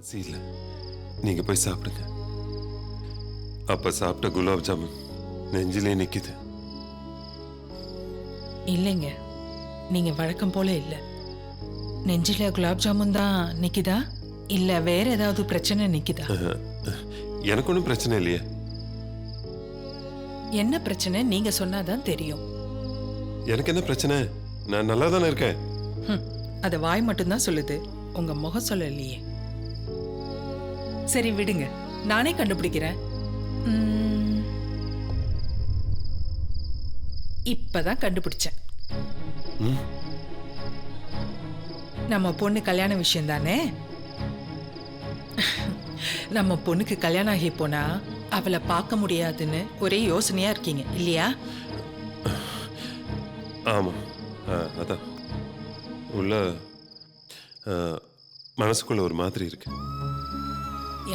பசி இல்லை, நீங்க போய் சாப்பிடுங்க. அப்ப சாப்பிட்ட குலாப் ஜாமுன் நெஞ்சிலே நிக்குது. இல்லைங்க, நீங்க வழக்கம் போல இல்ல. நெஞ்சில குலாப் ஜாமுன் தான் நிக்குதா இல்ல வேற ஏதாவது பிரச்சனை நிக்குதா? எனக்கு ஒன்றும் பிரச்சனை இல்லையே. என்ன பிரச்சனை நீங்க சொன்னாதான் தெரியும். எனக்கு என்ன பிரச்சனை? நான் நல்லா தானே இருக்கேன். அது வாய் மட்டும்தான் சொல்லுது, உங்க முகம் சொல்லலையே. சரி விடுங்க, நானே கண்டுபிடிக்கிறேன். இப்பதான் கண்டுபிடிச்சேன். நம்ம பொண்ணு கல்யாண விஷயம் தானே. நம்ம பொண்ணுக்கு கல்யாணம் ஆகி போனா அவளை பார்க்க முடியாதுன்னு ஒரே யோசனையா இருக்கீங்க இல்லையா? ஆமா, அதான் உள்ள மனசுக்குள்ள ஒரு மாதிரி இருக்கு.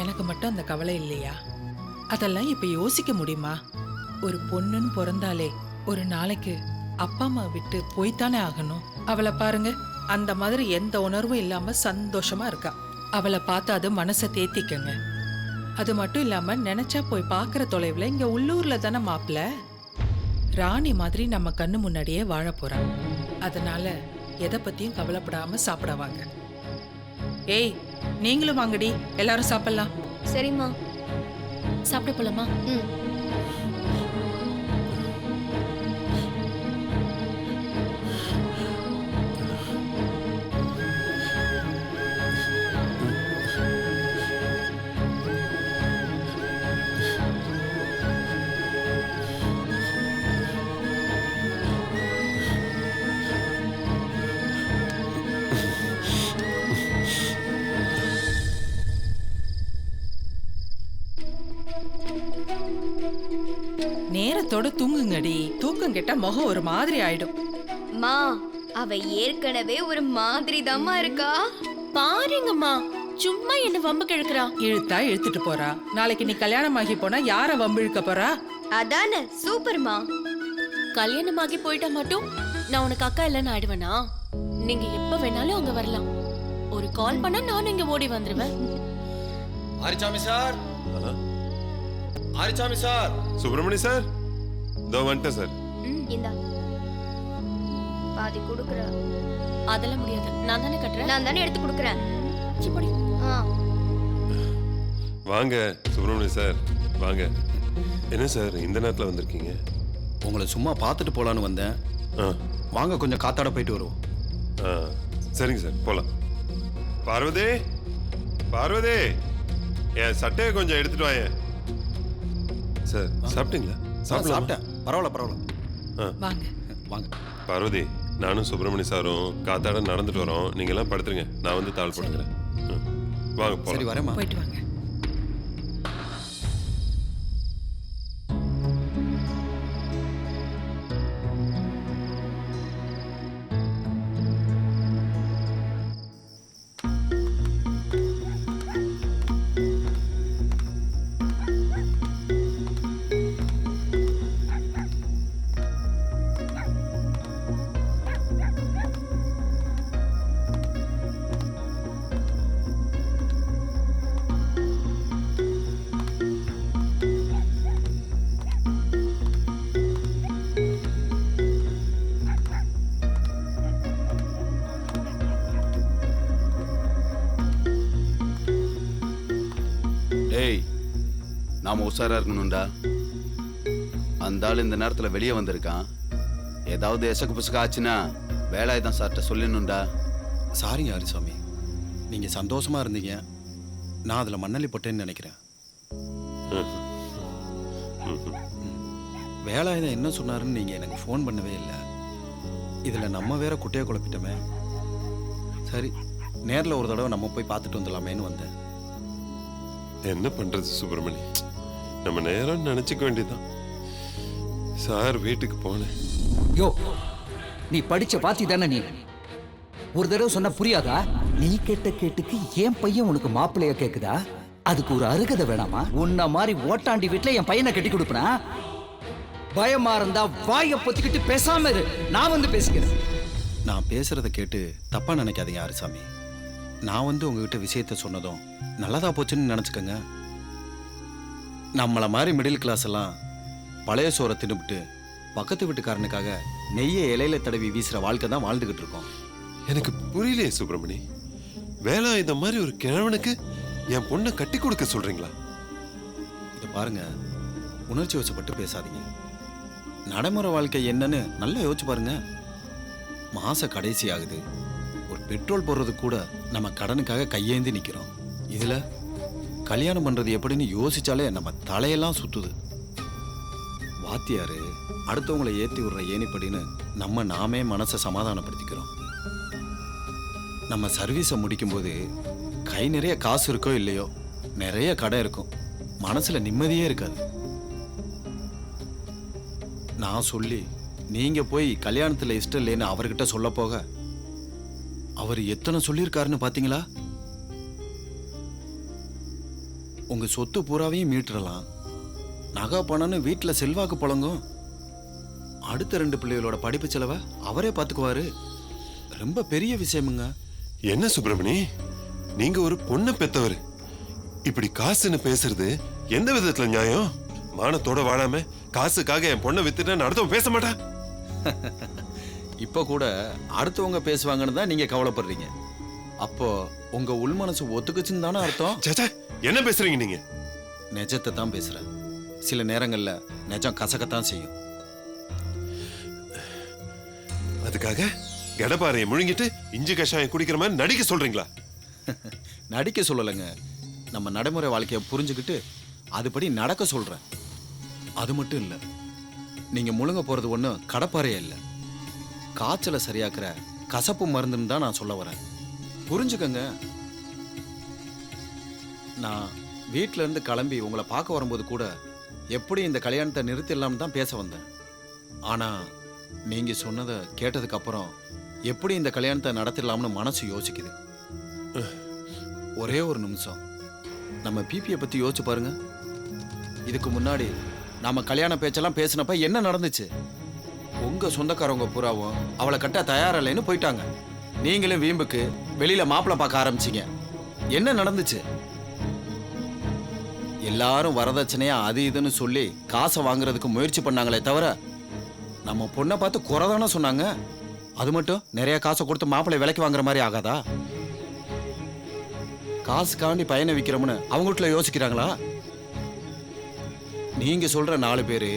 எனக்கு மட்டும் அந்த கவலை இல்லையா? அதெல்லாம் இப்ப யோசிக்க முடியுமா? ஒரு பொண்ணுன்னு பிறந்தாலே ஒரு நாளைக்கு அப்பா அம்மா விட்டு போய்த்தானே ஆகணும். அவளை பாருங்க, அந்த மாதிரி எந்த உணர்வும் இல்லாம சந்தோஷமா இருக்கா. அவளை பார்த்து அது மனசை தேத்திக்கங்க. அது மட்டும் இல்லாம நினைச்சா போய் பாக்குற தொலைவுல இங்க உள்ளூர்ல தானே மாப்பிள்ள. ராணி மாதிரி நம்ம கண்ணு முன்னாடியே வாழ போறான். அதனால எதை பத்தியும் கவலைப்படாம சாப்பிட வாங்க. ஏய், நீங்களும் வாங்கடி, எல்லாரும் சாப்பிடலாம். சரிம்மா, சாப்பிட போலாமா? நேரத்தோட தூங்குங்கடி, தூக்கம் கெட்டா முகம் ஒரு மாதிரி ஆயிடும். மா அவ ஏற்கனவே ஒரு மாதிரி தாம்மா இருக்கா. பாருங்கம்மா, சும்மா என்ன வம்பு கிழக்குறா. இழுத்தா இழுத்துட்டு போறா. நாளைக்கு நீ கல்யாணம் ஆகி போனா யார வம்பு இழுக்க போறா? அதானே சூப்பர்மா. கல்யாணமாகி போயிட்டா மட்டும் நான் உனக்கு அக்கா இல்லைன்னு ஆயிடுவேனா? நீங்க எப்ப வேணாலும் அங்க வரலாம். ஒரு கால் பண்ணா நானும் இங்க ஓடி வந்துருவேன். Arichamy sir, Arichamy sir. Subramani sir, இதோ வந்துட்டேன் சார். இந்தா பாதி குடுக்குற. அதெல்லாம் முடியாது, நான் தானே கட்டுறேன். நான் தானே எடுத்து குடுக்குறேன். வாங்க சுப்பிரமணி சார், வாங்க. என்ன சார் இந்த நேரத்தில் வந்திருக்கீங்க? உங்களை சும்மா பார்த்துட்டு போலான்னு வந்தேன். வாங்க கொஞ்சம் காத்தாட போயிட்டு வருவோம். சரிங்க சார், போலாம். பார்வதி, பார்வதி, என் சட்டையை கொஞ்சம் எடுத்துட்டு வாங்க. சார் சாப்பிட்டீங்களா? சாப்பிட்டேன், பரவாயில்ல பரவாயில்ல. வாங்க வாங்க. பார்வதி, நானும் சுப்பிரமணி சாரும் காத்தாட நடந்துட்டு வரோம். நீங்க எல்லாம் படுத்துருங்க, நான் வந்து தாள் போட்டுக்கிறேன். வாங்க போலாம். சரி வரேம்மா. போயிட்டு வாங்க. டேய், நாம உஷாரா இருக்கணும்டா. அந்த ஆள் இந்த நேரத்துல வெளியே வந்திருக்கான். ஏதாவது எசக்கு புசக்கு ஆச்சுன்னா வேலாயுதம் சார்ட்ட சொல்லணும்டா. சாரிங்க ஹரிசாமி, நீங்க சந்தோஷமா இருந்தீங்க, நான் அதுல மண்ணள்ளி போட்டேன்னு நினைக்கிறேன். வேலாயுதம் என்ன சொன்னாருன்னு நீங்க எனக்கு ஃபோன் பண்ணவே இல்லை. இதுல நம்ம வேற குட்டையை குழப்பிட்டோமே. சரி, நேரில் ஒரு தடவை நம்ம போய் பார்த்துட்டு வந்துடலாமேன்னு வந்தேன். என்ன பண்றது சுப்பிரமணி, நம்ம நேரம் நினைச்சுக்க வேண்டியதுதான். சார் வீட்டுக்கு போனேன். யோ, நீ படிச்ச பாத்தி தானே நீ? ஒரு தடவை சொன்ன புரியாதா? நீ கேட்ட கேட்டுக்கு என் பையன் உனக்கு மாப்பிள்ளைய கேக்குதா? அதுக்கு ஒரு அருகதை வேணாமா? உன்ன மாதிரி ஓட்டாண்டி வீட்டுல என் பையனை கட்டி கொடுப்பனா? பயமா இருந்தா வாயை பொத்திக்கிட்டு பேசாம இரு, நான் வந்து பேசிக்கிறேன். நான் பேசுறத கேட்டு தப்பா நினைக்காதீங்க ஹரிசாமி. நான் வந்து உங்ககிட்ட விஷயத்த சொன்னதும் நல்லதா போச்சுன்னு நினச்சிக்கோங்க. நம்மளை மாதிரி மிடில் கிளாஸ் எல்லாம் பழைய சோறை தின்னுபிட்டு பக்கத்து வீட்டுக்காரனுக்காக நெய்யை இலையில தடவி வீசுகிற வாழ்க்கை தான் வாழ்ந்துக்கிட்டு இருக்கோம். எனக்கு புரியலையே சுப்பிரமணி. வேலை இந்த மாதிரி ஒரு கிழவனுக்கு என் பொண்ணை கட்டி கொடுக்க சொல்றீங்களா? இதை பாருங்க, உணர்ச்சி வசப்பட்டு பேசாதீங்க. நடைமுறை வாழ்க்கை என்னன்னு நல்லா யோசிச்சு பாருங்க. மாச கடைசி ஆகுது, ஒரு பெட்ரோல் போடுறது கூட நம்ம கடனுக்காக கையேந்தி நிற்கிறோம். இதில் கல்யாணம் பண்ணுறது எப்படின்னு யோசிச்சாலே நம்ம தலையெல்லாம் சுத்துது. வாத்தியாரு அடுத்தவங்களை ஏற்றி விடுற ஏணிப்படின்னு நாமே மனசை சமாதானப்படுத்திக்கிறோம். நம்ம சர்வீஸை முடிக்கும்போது கை நிறைய காசு இருக்கோ இல்லையோ, நிறைய கடை இருக்கும், மனசுல நிம்மதியே இருக்காது. நான் சொல்லி நீங்க போய் கல்யாணத்துல இஷ்டம் இல்லைன்னு அவர்கிட்ட சொல்ல போக அவர் எத்தனை சொல்லியிருக்காருன்னு பாத்தீங்களா? உங்க சொத்து பூராவையும் மீட்டுறலாம், நகை பணம்னு வீட்டில் செல்வாக்கு புழங்கும், அடுத்த 2 பிள்ளைகளோட படிப்பு செலவை அவரே பார்த்துக்குவாரு. ரொம்ப பெரிய விஷயமுங்க. என்ன சுப்பிரமணி, நீங்க ஒரு பொண்ணை பெத்தவர், இப்படி காசுன்னு பேசுறது எந்த விதத்துல நியாயம்? மானத்தோட வாழாம காசுக்காக என் பொண்ணை வித்துட்டேன்னு அடுத்தவன் பேச மாட்டா? இப்போ கூட அடுத்தவங்க பேசுவாங்கன்னு தான் நீங்க கவலைப்படுறீங்க. அப்போ உங்க உள் மனசு ஒத்துக்குச்சுன்னு தானே அர்த்தம்? சேச்சே, என்ன பேசுறீங்க நீங்க? நிஜத்தை தான் பேசுறேன். சில நேரங்கள்ல நிஜம் கசக்கத்தான் செய்யும். அதுக்காக கடப்பாறையை முழுங்கிட்டு இஞ்சி கஷாயம் குடிக்கிற மாதிரி நடிக்க சொல்றீங்களா? நடிக்க சொல்லலைங்க, நம்ம நடைமுறை வாழ்க்கையை புரிஞ்சுக்கிட்டு அதுபடி நடக்க சொல்றேன். அது மட்டும் இல்லை, நீங்க முழுங்க போறது ஒன்றும் கடப்பாறையே இல்லை, காய்ச்சலை சரியாக்குற கசப்பு மருந்துன்னு தான் நான் சொல்ல வரேன். புரிஞ்சுக்கங்க. நான் வீட்டில இருந்து கிளம்பி உங்களை பார்க்க வரும்போது கூட எப்படி இந்த கல்யாணத்தை நிறுத்திடலாம்னு தான் பேச வந்தேன். ஆனா நீங்க சொன்னதை கேட்டதுக்கு அப்புறம் எப்படி இந்த கல்யாணத்தை நடத்திடலாம்னு மனசு யோசிக்குது. ஒரே ஒரு நிமிஷம் நம்ம பிபியை பத்தி யோசிச்சு பாருங்க. இதுக்கு முன்னாடி நாம கல்யாண பேச்செல்லாம் பேசினப்ப என்ன நடந்துச்சு? உங்க சொந்தக்காரவங்க பூராவும் அவளை கட்ட தயாரில்லைன்னு போயிட்டாங்க. நீங்களும் வீம்புக்கு வெளியில மாப்பிள்ளை பார்க்க ஆரம்பிச்சீங்க. என்ன நடந்துச்சு? எல்லாரும் வரதட்சணையா அது இதுன்னு சொல்லி காசை வாங்குறதுக்கு முயற்சி பண்ணாங்களே தவிர நம்ம பொண்ணை பார்த்து குறைதானே சொன்னாங்க. அது மட்டும் நிறைய காசை கொடுத்து மாப்பிள்ளை விலைக்கு வாங்குற மாதிரி ஆகாதா? காசுக்காண்டி பையனை விற்கிறோம்னு அவங்க வீட்டுல யோசிக்கிறாங்களா? நீங்க சொல்ற 4 பேரு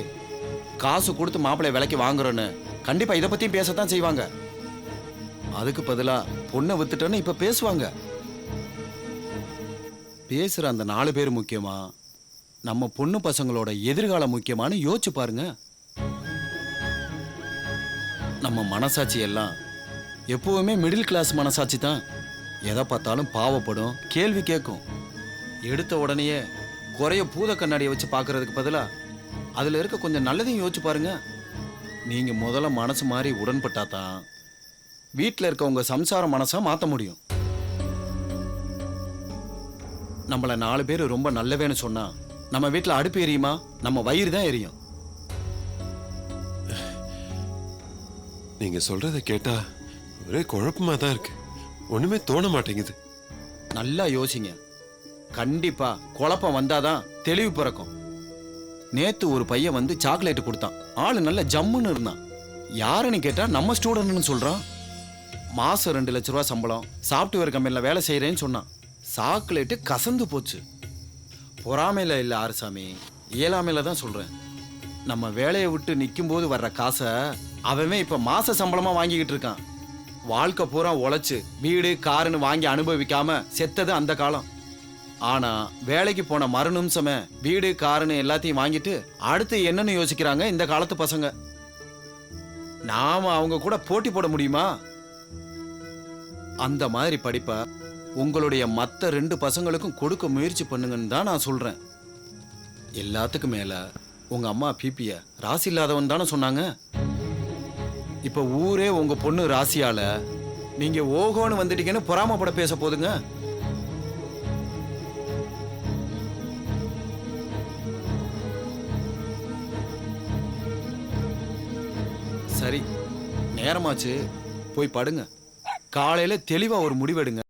காசு கொடுத்து மாப்பிள்ளை விலைக்கு வாங்குறோன்னு கண்டிப்பா இதை பத்தியும் பேசத்தான் செய்வாங்க. அதுக்கு பதிலா பொண்ணை வித்துட்டோன்னு இப்ப பேசுவாங்க. பேசுற அந்த 4 பேர் முக்கியமா, நம்ம பொண்ணு பசங்களோட எதிர்காலம் முக்கியமானு யோசிச்சு பாருங்க. நம்ம மனசாட்சி எல்லாம் எப்பவுமே மிடில் கிளாஸ் மனசாட்சி தான். எதை பார்த்தாலும் பாவப்படும், கேள்வி கேட்கும். எடுத்த உடனேயே குறைய பூத கண்ணாடியை வச்சு பார்க்கறதுக்கு பதிலா அதுல இருக்க கொஞ்சம் நல்லதையும் யோசிச்சு பாருங்க. நீங்க முதல்ல மனசு மாதிரி உடன்பட்டா தான் வீட்டில் இருக்க உங்க சம்சார மனசா மாற்ற முடியும். நம்மள 4 பேர் ரொம்ப நல்லவேன்னு சொன்னா நம்ம வீட்டில் அடுப்பு எரியுமா? நம்ம வயிறு தான் எரியும். நீங்க சொல்றத கேட்டா ஒரே குழப்பமா தான் இருக்கு, ஒண்ணுமே தோண மாட்டேங்குது. நல்லா யோசிங்க. கண்டிப்பா குழப்பம் வந்தாதான் தெளிவு பிறக்கும். நேத்து ஒரு பையன் வந்து சாக்லேட் கொடுத்தான். ஆளு நல்ல ஜம்முன்னு இருந்தான். யாருன்னு கேட்டா நம்ம ஸ்டூடெண்ட்னு சொல்றான். மாசம் 2 லட்ச ரூபா சம்பளம், சாஃப்ட்வேர் கம்பெனில வேலை செய்யறேன்னு சொன்னான். சாக்லேட்டு கசந்து போச்சு. பொறாமையில இல்ல ஆறுசாமி, இயலாமையில தான் சொல்றேன். நம்ம வேலையை விட்டு நிற்கும் போது வர்ற காசை அவன் இப்ப மாச சம்பளமா வாங்கிக்கிட்டு இருக்கான். வாழ்க்கை பூரா உழைச்சு வீடு காருன்னு வாங்கி அனுபவிக்காம செத்தது அந்த காலம். ஆனா வேலைக்கு போன மறு நிமிஷமே வீடு காருன்னு எல்லாத்தையும் வாங்கிட்டு அடுத்து என்னன்னு யோசிக்கிறாங்க இந்த காலத்து பசங்க. நாம அவங்க கூட போட்டி போட முடியுமா? அந்த மாதிரி படிப்பை உங்களுடைய மற்ற 2 பசங்களுக்கும் கொடுக்க முயற்சி பண்ணுங்கன்னு தான் நான் சொல்றேன். எல்லாத்துக்கும் மேல உங்க அம்மா பிபிய ராசி இல்லாதவன் தானே சொன்னாங்க. இப்ப ஊரே உங்க பொண்ணு ராசியால நீங்க ஓகோன்னு வந்துட்டீங்கன்னு பொறாமப்பட பேச போதுங்க. சரி, நேரமாச்சு, போய் படுங்க. காலையில தெளிவா ஒரு முடிவெடுங்க.